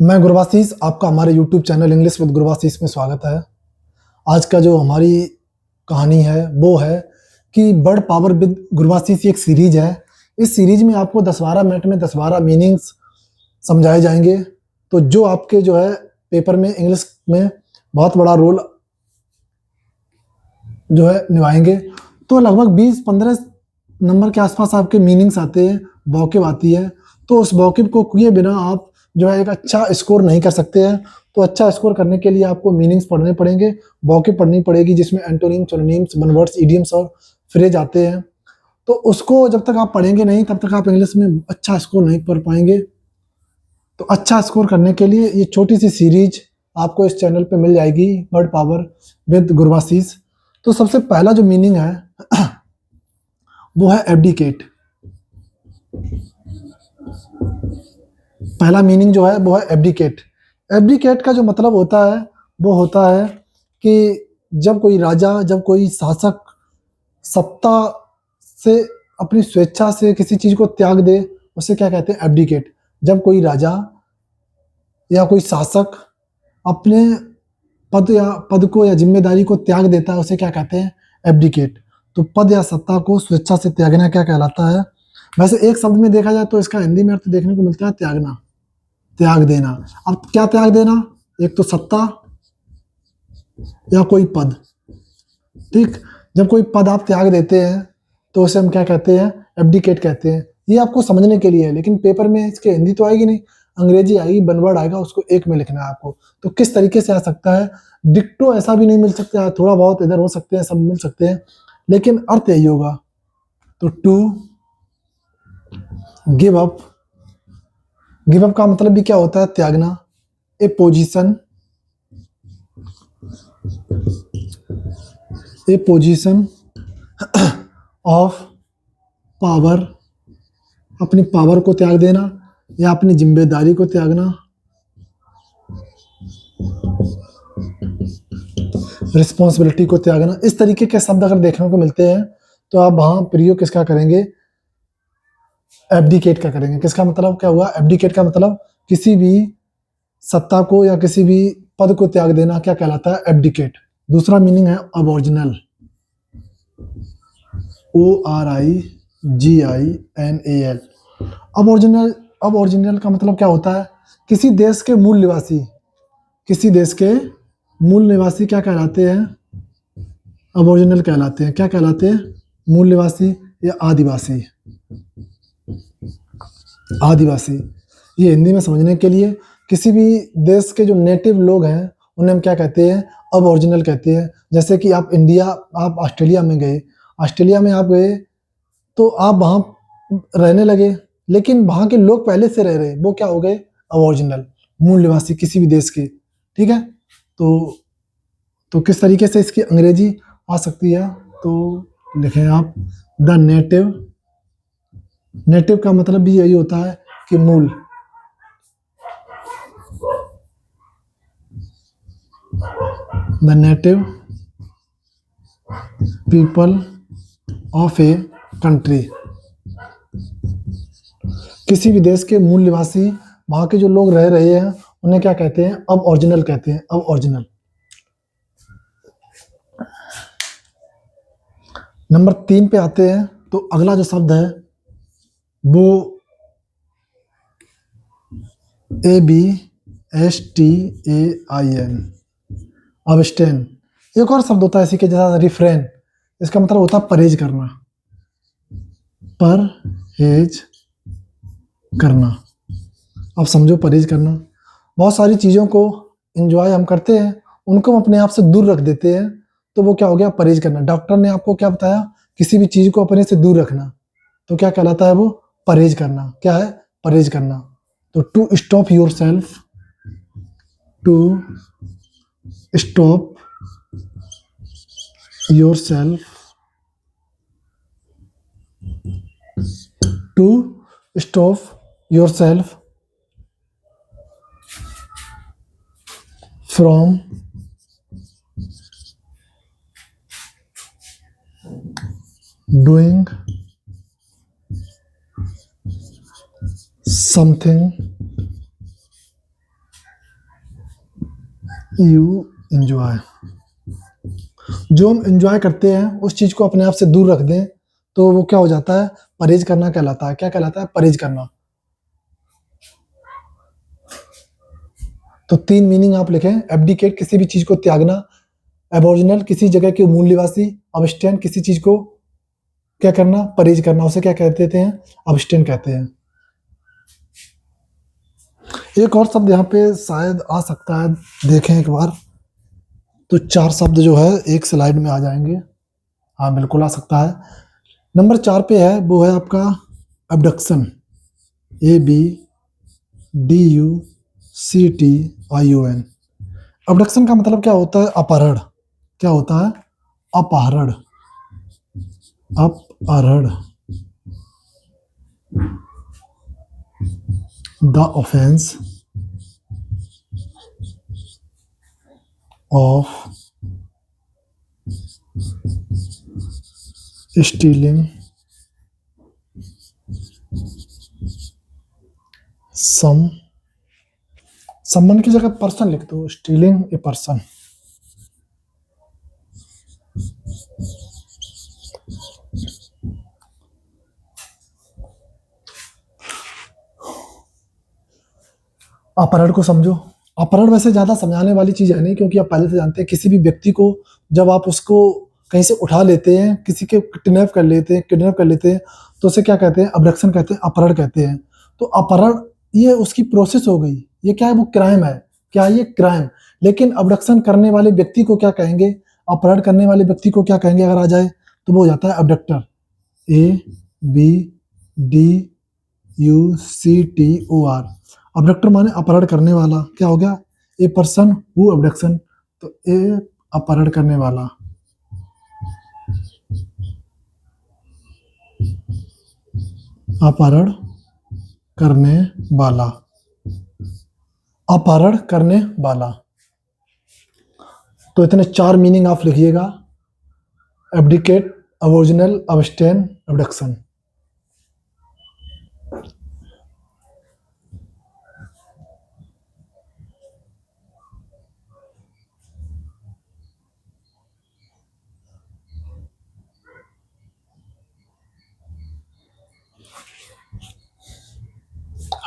मैं गुरबाशीष, आपका हमारे YouTube चैनल इंग्लिश विद गुरबाशीष में स्वागत है। आज का जो हमारी कहानी है वो है कि वर्ड पावर विद गुरबाशीष एक सीरीज है। इस सीरीज में आपको 10-12 मिनट में 10-12 मीनिंग्स समझाए जाएंगे, तो जो आपके जो है पेपर में इंग्लिश में बहुत बड़ा रोल जो है निभाएंगे। तो लगभग 20-15 नंबर के आसपास आपके मीनिंग्स आते हैं, वोकैब आती है। तो उस वोकैब को किए बिना आप जो है एक अच्छा स्कोर नहीं कर सकते हैं। तो अच्छा स्कोर करने के लिए आपको मीनिंग्स पढ़ने पड़ेंगे, वोकैब पढ़नी पड़ेगी, जिसमें एंटोनिम, सिनोनिम्स, वनवर्ड्स, इडियम्स और फ्रेज आते हैं। तो उसको जब तक आप पढ़ेंगे नहीं तब तक आप इंग्लिश में अच्छा स्कोर नहीं कर पाएंगे। तो अच्छा स्कोर करने के लिए ये छोटी सी सीरीज आपको इस चैनल पे मिल जाएगी, वर्ड पावर विद गुरबाशीष। तो सबसे पहला जो मीनिंग है वो है एब्डिकेट। पहला मीनिंग जो है वो है एब्डिकेट। एब्डिकेट का जो मतलब होता है वो होता है कि जब कोई राजा, जब कोई शासक सत्ता से अपनी स्वेच्छा से किसी चीज को त्याग दे, उसे क्या कहते हैं? एब्डिकेट। जब कोई राजा या कोई शासक अपने पद को या जिम्मेदारी को त्याग देता है, उसे क्या कहते हैं? एब्डिकेट। तो पद या सत्ता को स्वेच्छा से त्यागना क्या कहलाता है? वैसे एक शब्द में देखा जाए तो इसका हिंदी में अर्थ देखने को मिलता है त्यागना, त्याग देना। अब क्या त्याग देना? एक तो सत्ता या कोई पद। ठीक, जब कोई पद आप त्याग देते हैं तो उसे हम क्या कहते हैं? एब्डिकेट कहते हैं। ये आपको समझने के लिए है, लेकिन पेपर में इसके हिंदी तो आएगी नहीं, अंग्रेजी आएगी, वन वर्ड आएगा, उसको एक में लिखना है आपको। तो किस तरीके से आ सकता है? डिक्टो ऐसा भी नहीं मिल सकता है, थोड़ा बहुत इधर हो सकते हैं, सब मिल सकते हैं, लेकिन अर्थ यही होगा। तो to give up, give up का मतलब भी क्या होता है? त्यागना। A position, a position of power, अपनी पावर को त्याग देना या अपनी जिम्मेदारी को त्यागना। रिस्पॉन्सिबिलिटी को त्यागना। इस तरीके के शब्द अगर देखने को मिलते हैं तो आप वहां प्रयोग किसका करेंगे? एब्डिकेट का करेंगे। किसका मतलब क्या हुआ? एब्डिकेट का मतलब किसी भी सत्ता को या किसी भी पद को त्याग देना क्या कहलाता है? एब्डिकेट। दूसरा मीनिंग है अबॉरिजिनल, ORIGINAL। अब ओरिजिनल, अब ओरिजिनल का मतलब क्या होता है? किसी देश के मूल निवासी, किसी देश के मूल निवासी क्या कहलाते हैं? अब ओरिजिनल कहलाते हैं। क्या कहलाते हैं? मूल निवासी या आदिवासी। आदिवासी, ये हिंदी में समझने के लिए किसी भी देश के जो नेटिव लोग हैं उन्हें हम क्या कहते हैं? अब ओरिजिनल कहते हैं। जैसे कि आप इंडिया, आप ऑस्ट्रेलिया में गए, ऑस्ट्रेलिया में आप गए तो आप वहां रहने लगे, लेकिन वहां के लोग पहले से रह रहे, वो क्या हो गए? अबॉरिजिनल, मूल निवासी किसी भी देश के। ठीक है, तो किस तरीके से इसकी अंग्रेजी आ सकती है? तो लिखें आप द नेटिव। नेटिव का मतलब भी यही होता है कि मूल। The native people of a country, किसी भी देश के मूल निवासी, वहां के जो लोग रह रहे हैं उन्हें क्या कहते हैं? अब ओरिजिनल कहते हैं। अब ओरिजिनल। नंबर 3 पे आते हैं। तो अगला जो शब्द है वो ABSTAIN, अबस्टेन। एक और शब्द होता है इसी के जैसा, रिफ्रेन। इसका मतलब होता है परहेज करना, परहेज करना। अब समझो, परहेज करना, बहुत सारी चीज़ों को एंजॉय हम करते हैं, उनको हम अपने आप से दूर रख देते हैं, तो वो क्या हो गया? परहेज करना। डॉक्टर ने आपको क्या बताया? किसी भी चीज़ को अपने से दूर रखना, तो क्या कहलाता है वो? परहेज करना। क्या है? परहेज करना। तो to stop yourself, to stop yourself, to stop yourself from doing something you enjoy, जो हम एंजॉय करते हैं उस चीज को अपने आप से दूर रख दें तो वो क्या हो जाता है, परहेज करना कहलाता है। क्या कहलाता है? परहेज करना। तो 3 मीनिंग आप लिखें। एब्डिकेट किसी भी चीज को त्यागना, एबोरिजिनल किसी जगह के मूल निवासी, अबस्टेन किसी चीज को क्या करना, परहेज करना, उसे क्या कहते हैं, अबस्टेन कहते हैं। एक और शब्द यहाँ पे शायद आ सकता है, देखें एक बार। तो 4 शब्द जो है एक स्लाइड में आ जाएंगे। हाँ बिल्कुल आ सकता है। नंबर 4 पे है, वो है आपका अबडक्शन, ABDUCTION। अबडक्शन का मतलब क्या होता है? अपहरण। क्या होता है? अपहरण। अपहरण। द ऑफेंस ऑफ स्टीलिंग समन की जगह पर्सन लिख दो, स्टीलिंग ए पर्सन। अपहरण को समझो। अपहरण वैसे ज्यादा समझाने वाली चीज है नहीं, क्योंकि आप पहले से जानते हैं किसी भी व्यक्ति को जब आप उसको कहीं से उठा लेते हैं, किसी के किडनैप कर लेते हैं, तो उसे क्या कहते हैं? अबडक्शन कहते हैं, अपहरण कहते हैं। तो अपहरण ये उसकी प्रोसेस हो गई, ये क्या है? वो क्राइम है। क्या ये क्राइम? लेकिन अबडक्शन करने वाले व्यक्ति को क्या कहेंगे? अपहरण करने वाले व्यक्ति को क्या कहेंगे अगर आ जाए तो वो हो जाता है अबडक्टर। ABDUCTOR। अबडक्टर माने अपहरण करने वाला। क्या हो गया? ए पर्सन हु अबडक्शन, तो ए अपहरण करने वाला। अपहरण करने वाला। अपहरण करने वाला। तो इतने 4 मीनिंग आप लिखिएगा। Abdicate, aboriginal, abstain, abduction.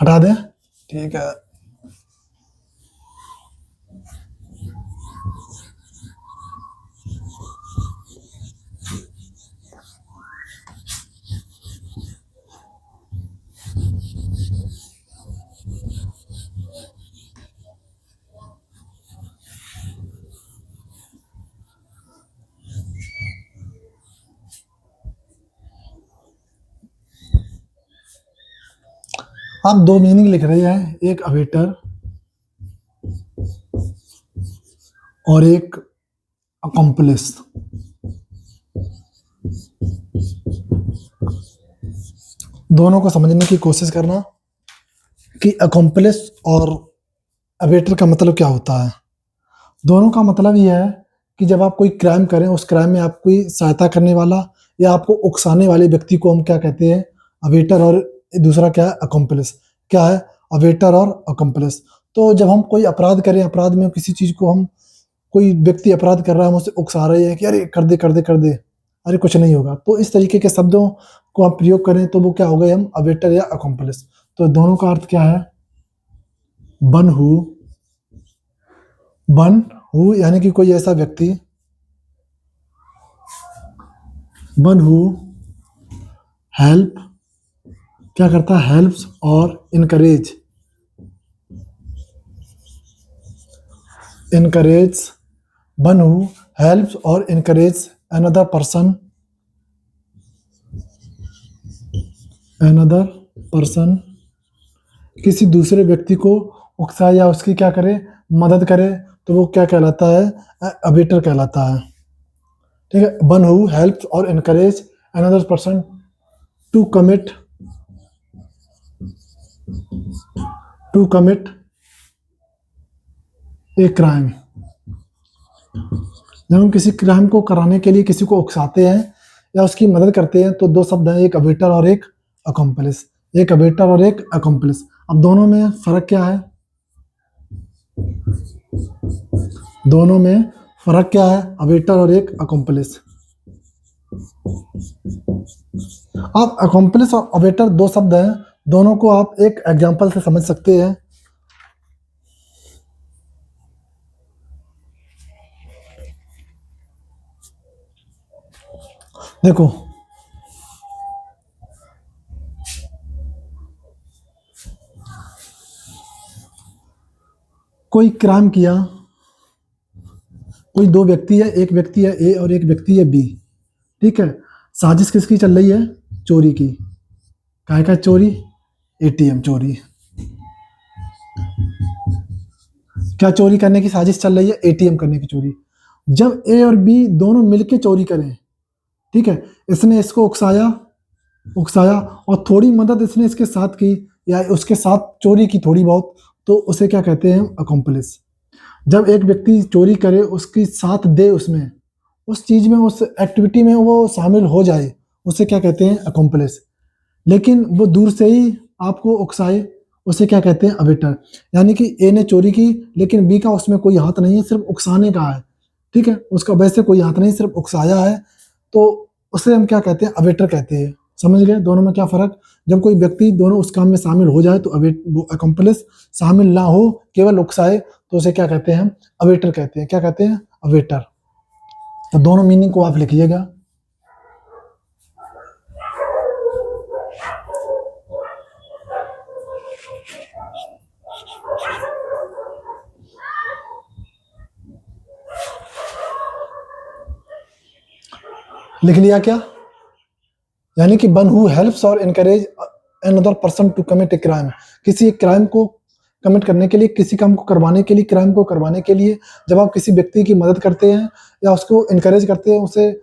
हटा दें? ठीक है। आप 2 मीनिंग लिख रहे हैं, एक अवेटर और एक अकम्पलिस। दोनों को समझने की कोशिश करना कि अकम्पलिस और अवेटर का मतलब क्या होता है। दोनों का मतलब यह है कि जब आप कोई क्राइम करें, उस क्राइम में आपकी सहायता करने वाला या आपको उकसाने वाले व्यक्ति को हम क्या कहते हैं? अवेटर। और दूसरा क्या है? अकम्पलिस। क्या है? अवेटर और अकम्पलिस। तो जब हम कोई अपराध करें, अपराध में किसी चीज को हम, कोई व्यक्ति अपराध कर रहा है, हम उसे उकसा रहे हैं कि अरे कर दे कर दे कर दे, अरे कुछ नहीं होगा, तो इस तरीके के शब्दों को आप प्रयोग करें तो वो क्या हो गए? हम अवेटर या अकम्पलिस। तो दोनों का अर्थ क्या है? वन हु यानी कि कोई ऐसा व्यक्ति, वन हु हेल्प, क्या करता है? Helps or encourage one who helps or encourage another person किसी दूसरे व्यक्ति को उकसाए या उसकी क्या करे? मदद करे, तो वो क्या कहलाता है? अवेटर कहलाता है। ठीक है। One who helps or encourage another person to commit a crime. जब हम किसी क्राइम को कराने के लिए किसी को उकसाते हैं या उसकी मदद करते हैं तो 2 शब्द हैं, एक अवेटर और एक अकम्पलिस। एक अवेटर और एक अकम्पलिस। अब दोनों में फर्क क्या है? दोनों में फर्क क्या है? अवेटर और एक अकम्पलिस। आप अकम्पलिस और अवेटर दो शब्द हैं, दोनों को आप एक एग्जाम्पल से समझ सकते हैं। देखो, कोई क्राइम किया, कोई दो व्यक्ति है, एक व्यक्ति है ए और एक व्यक्ति है बी, ठीक है। साजिश किसकी चल रही है? चोरी की। काय का चोरी? एटीएम चोरी। क्या चोरी करने की साजिश चल रही है? एटीएम करने की चोरी। जब ए और बी दोनों मिलके चोरी करें, ठीक है, इसने इसको उकसाया उकसाया और थोड़ी मदद इसने इसके साथ की या उसके साथ चोरी की थोड़ी बहुत, तो उसे क्या कहते हैं? अकम्पलिस। जब एक व्यक्ति चोरी करे, उसकी साथ दे, उसमें उस चीज में, उस एक्टिविटी में वो शामिल हो जाए, उसे क्या कहते हैं? अकम्पलिस। लेकिन वो दूर से ही आपको उकसाए, उसे क्या कहते हैं? अवेटर। यानी कि ए ने चोरी की लेकिन बी का उसमें कोई हाथ नहीं है, सिर्फ उकसाने का है, ठीक है, उसका वैसे कोई हाथ नहीं, सिर्फ उकसाया है, तो उसे हम क्या कहते हैं? अवेटर कहते हैं। समझ गए दोनों में क्या फर्क? जब कोई व्यक्ति दोनों उस काम में शामिल हो जाए तो अवेट वो अकम्पलिस, शामिल ना हो, केवल उकसाए, तो उसे क्या कहते हैं? हम अवेटर कहते हैं। क्या कहते हैं? अवेटर। तो दोनों मीनिंग को आप लिखिएगा। लिख लिया क्या? यानी कि one who helps or encourage another person to commit a crime. किसी एक क्राइम को कमिट करने के लिए, किसी काम को करवाने के लिए, क्राइम को करवाने के लिए जब आप किसी व्यक्ति की मदद करते हैं या उसको इनकरेज करते हैं, उसे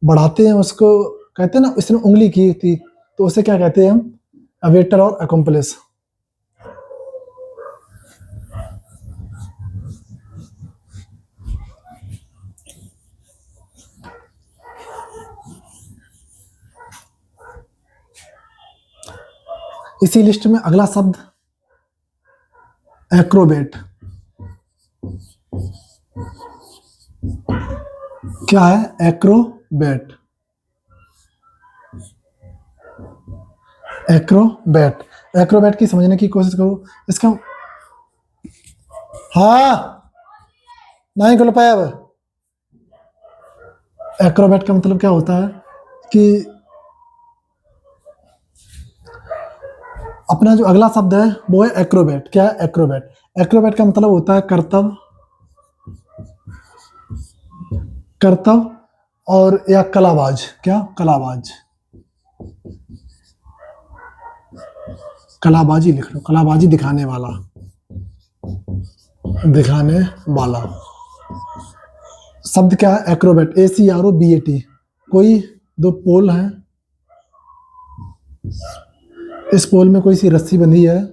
बढ़ाते हैं, उसको कहते हैं ना, इसने उंगली की थी, तो उसे क्या कहते हैं हम? अवेटर और अकम्पलिस। इसी लिस्ट में अगला शब्द एक्रोबेट। क्या है? एक्रोबेट। एक्रोबैट। एक्रोबैट की समझने की कोशिश करो। इसका हाँ नहीं कर पाया। अब एक्रोबैट का मतलब क्या होता है कि अपना जो अगला शब्द है वो है एक्रोबैट। क्या है? एक्रोबैट। एक्रोबैट का मतलब होता है करतब, करतब और या कलाबाज। क्या? कलाबाज। कलाबाजी लिख लो, कलाबाजी दिखाने वाला, दिखाने वाला। शब्द क्या है? एक्रोबैट। ACROBAT। कोई दो पोल हैं, इस पोल में कोई सी रस्सी बंधी है,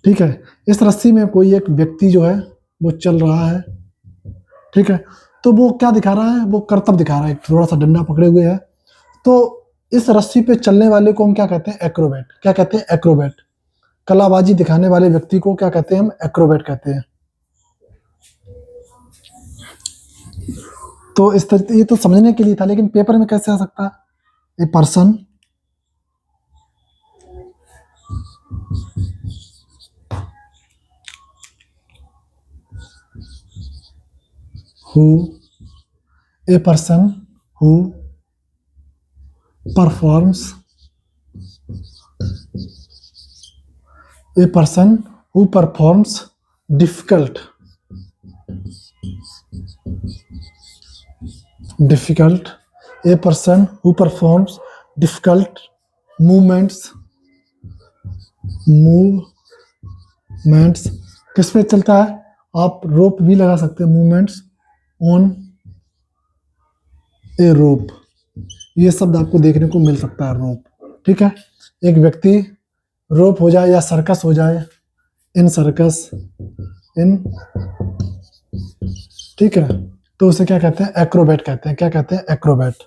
ठीक है, इस रस्सी में कोई एक व्यक्ति जो है वो चल रहा है, ठीक है, तो वो क्या दिखा रहा है? वो करतब दिखा रहा है, थोड़ा सा डंडा पकड़े हुए है। तो इस रस्सी पे चलने वाले को हम क्या कहते हैं? एक्रोबैट। क्या कहते हैं? एक्रोबैट। कलाबाजी दिखाने वाले व्यक्ति को क्या कहते हैं? हम एक्रोबैट कहते हैं। तो इस तरह, ये तो समझने के लिए था, लेकिन पेपर में कैसे आ सकता है? A person who, a person who performs, a person who performs difficult, difficult, a person who performs difficult movements, movements किस पे चलता है? आप रोप भी लगा सकते हैं, मूवमेंट्स ऑन ए रोप। ये शब्द आपको देखने को मिल सकता है, रोप, ठीक है। एक व्यक्ति रोप हो जाए या सर्कस हो जाए, इन सर्कस, इन, ठीक है, तो उसे क्या कहते हैं? एक्रोबैट कहते हैं। क्या कहते हैं? एक्रोबैट।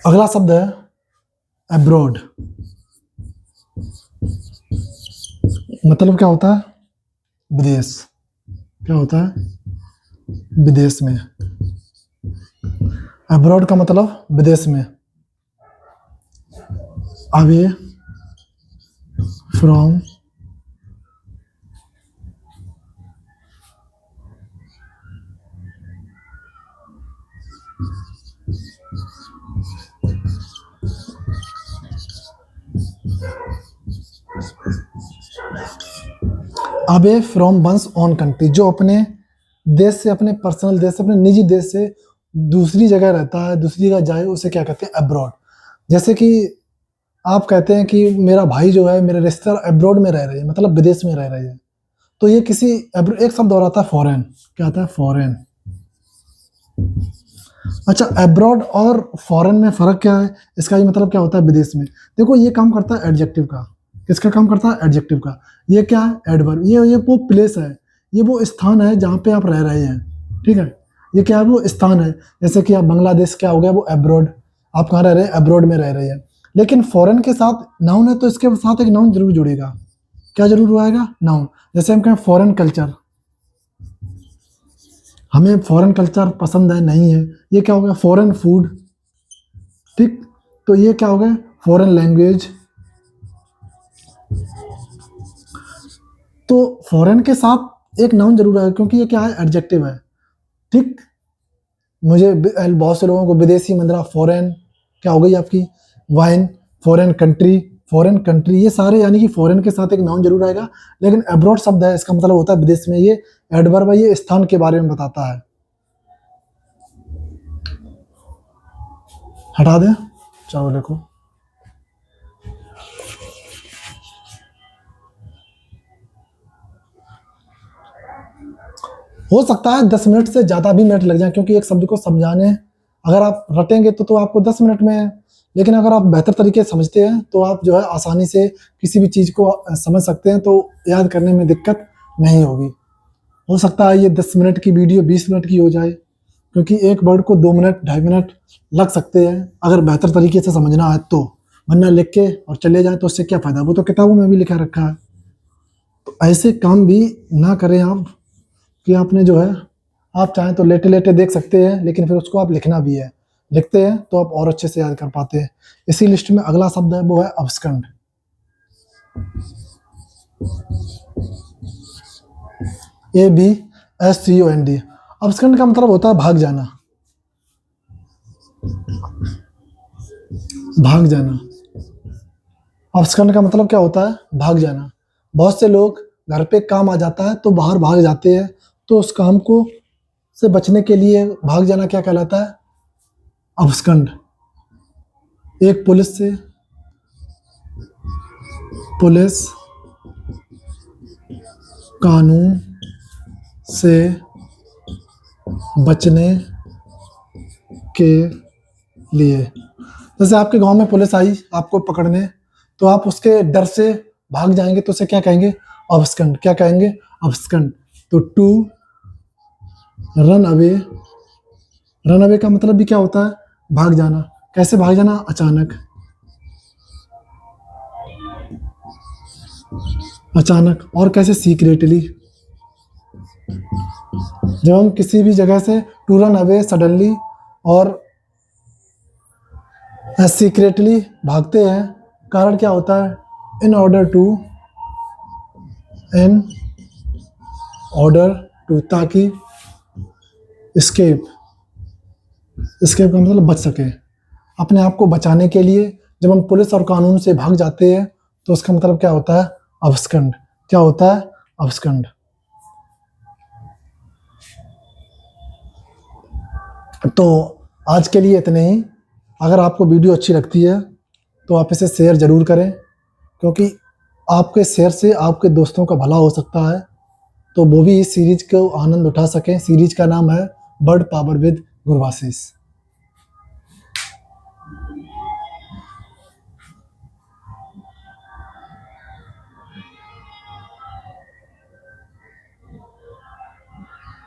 अगला शब्द है अब्रॉड। मतलब क्या होता है? विदेश। क्या होता है? विदेश में। अब्रॉड का मतलब विदेश में। Away from away from one's own country, जो अपने देश से, अपने पर्सनल देश से, अपने निजी देश से दूसरी जगह रहता है, दूसरी जगह जाए, उसे क्या कहते हैं? अब्रॉड। जैसे कि आप कहते हैं कि मेरा भाई जो है, मेरे रिश्तेदार अब्रॉड में रह रहे हैं, मतलब विदेश में रह रहे हैं, तो ये किसी एक शब्द और आता है फॉरेन। क्या आता है? फॉरेन। अच्छा, अब्रॉड और फॉरेन में फ़र्क क्या है? इसका ये मतलब क्या होता है? विदेश में। देखो, ये काम करता है एडजेक्टिव का। किसका काम करता है? एडजेक्टिव का। ये क्या है? एडवर्ब। ये वो प्लेस है, ये वो स्थान है जहाँ पे आप रह रहे हैं, ठीक है। ये क्या है? वो स्थान है। जैसे कि आप बांग्लादेश, क्या हो गया? वो अब्रॉड। आप कहाँ रह रहे हैं? अब्रॉड में रह रहे हैं। लेकिन फॉरेन के साथ नाउन है, तो इसके साथ एक नाउन जरूर जुड़ेगा। क्या जरूर आएगा? नाउन। जैसे हम कहें फॉरेन कल्चर, हमें फॉरेन कल्चर पसंद है, नहीं है, ये क्या हो गया? Foreign food. ठीक, तो ये क्या हो गया? Foreign language. तो फॉरेन के साथ एक नाउन जरूर आएगा, क्योंकि ये क्या है? एडजेक्टिव है। ठीक, मुझे बहुत से लोगों को विदेशी मुद्रा, फॉरेन क्या हो गई आपकी? Wine, foreign country, foreign country, ये सारे यानी कि फॉरेन के साथ एक नाउन जरूर आएगा। लेकिन अब्रॉड शब्द है, इसका मतलब होता है विदेश में। ये एडवर्ब है, ये स्थान के बारे में बताता है। हटा दें? चलो देखो, हो सकता है 10 मिनट से ज़्यादा भी मिनट लग जाए, क्योंकि एक शब्द को समझाने अगर आप रटेंगे तो आपको 10 मिनट में है। लेकिन अगर आप बेहतर तरीके से समझते हैं तो आप जो है आसानी से किसी भी चीज़ को समझ सकते हैं, तो याद करने में दिक्कत नहीं होगी। हो सकता है ये 10 मिनट की वीडियो 20 मिनट की हो जाए, क्योंकि एक वर्ड को 2 मिनट 2.5 मिनट लग सकते हैं अगर बेहतर तरीके से समझना है तो। वरना लिख के और चले जाए तो उससे क्या फ़ायदा? वो तो किताबों में भी लिखा रखा है। तो ऐसे काम भी ना करें आप, कि आपने जो है, आप चाहें तो लेटे लेटे देख सकते हैं, लेकिन फिर उसको आप लिखना भी है। लिखते हैं तो आप और अच्छे से याद कर पाते हैं। इसी लिस्ट में अगला शब्द है, वो है अब्सकंड। ABSCOND। अब्सकंड का मतलब होता है भाग जाना। भाग जाना। अब्सकंड का मतलब क्या होता है? भाग जाना। बहुत से लोग घर पे काम आ जाता है तो बाहर भाग जाते हैं, तो उस काम को से बचने के लिए भाग जाना क्या कहलाता है? अब्सकंड। एक पुलिस कानून से बचने के लिए, जैसे आपके गांव में पुलिस आई आपको पकड़ने, तो आप उसके डर से भाग जाएंगे, तो उसे क्या कहेंगे? अब्सकंड। क्या कहेंगे? अब्सकंड। तो to run away. Run away का मतलब भी क्या होता है? भाग जाना। कैसे भाग जाना? अचानक। अचानक। और कैसे? सीक्रेटली। जब हम किसी भी जगह से टू रन अवे सडनली और सीक्रेटली भागते हैं, कारण क्या होता है? इन ऑर्डर टू, ताकि एस्केप। एस्केप का मतलब बच सके, अपने आप को बचाने के लिए। जब हम पुलिस और कानून से भाग जाते हैं तो उसका मतलब क्या होता है? अब्सकंड। क्या होता है? अब्सकंड। तो आज के लिए इतने ही। अगर आपको वीडियो अच्छी लगती है तो आप इसे शेयर ज़रूर करें, क्योंकि आपके शेयर से आपके दोस्तों का भला हो सकता है, तो वो भी इस सीरीज को आनंद उठा सकें। सीरीज का नाम है बर्ड पावर विद गुरवाशीष।